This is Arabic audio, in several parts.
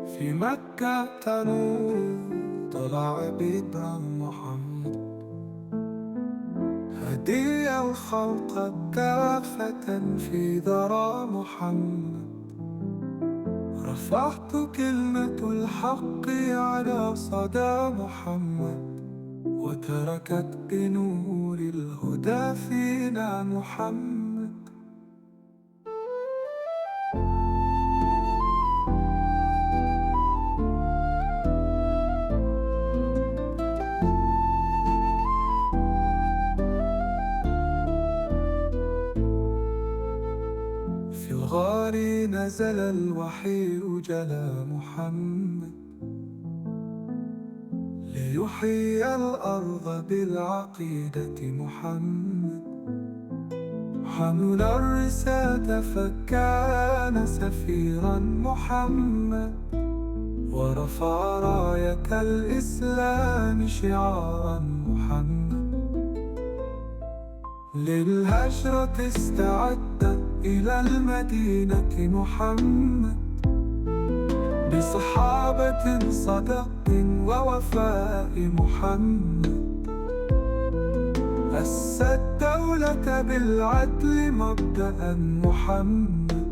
في مكة تنور طلع بدر محمد، هدي الخلق كافة في ذرى محمد. رفعت كلمة الحق على صدى محمد، وتركت بنور الهدى فينا محمد. في الغار نزل الوحي جلا محمد، ليحيي الأرض بالعقيدة محمد. حمل الرسالة فكان سفيرا محمد، ورفع راية الإسلام شعارا محمد. للهجرة استعد إلى المدينة محمد، بصحابة صدق ووفاء محمد. أسس الدولة بالعدل مبدأ محمد،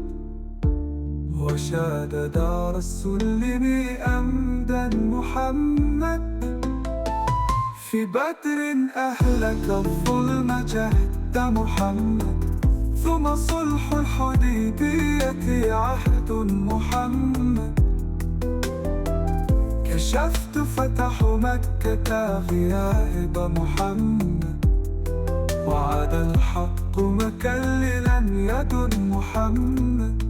وشاد دار السلم أمدا محمد. في بدر أهلك الظلم جهد محمد، ثم صلح الحديبية عهد محمد. كشفت فتح مكة غياب محمد، وعاد الحق مكللا يد محمد.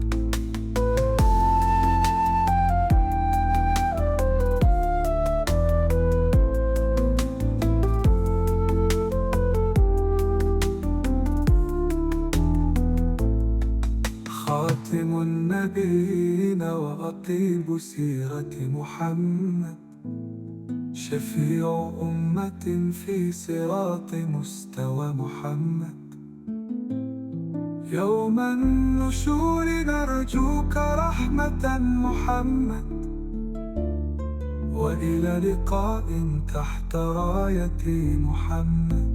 خاتم النبيين وأطيب سيرة محمد، شفيع أمة في صراط مستوى محمد. يوم النشور نرجوك رحمة محمد، وإلى لقاء تحت راية محمد.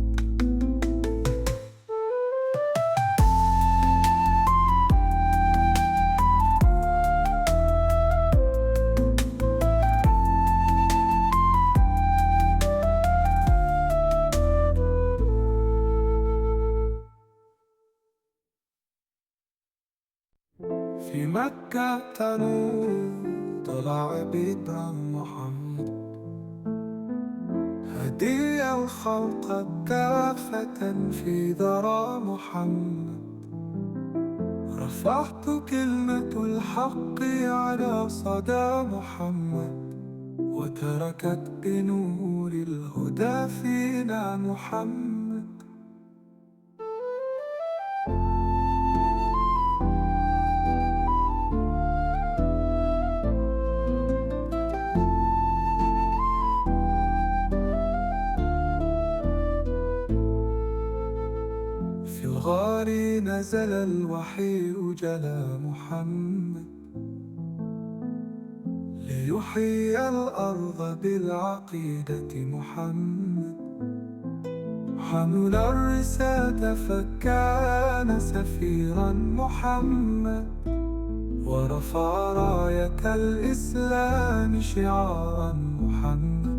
في مكة تنور طلع بدر محمد، هدي الخلق كافة في ذرى محمد. رفعت كلمة الحق على صدى محمد، وتركت بنور الهدى فينا محمد. في الغار نزل الوحي جلا محمد، ليحيي الأرض بالعقيدة محمد. حمل الرسالة فكان سفيرا محمد، ورفع راية الإسلام شعارا محمد.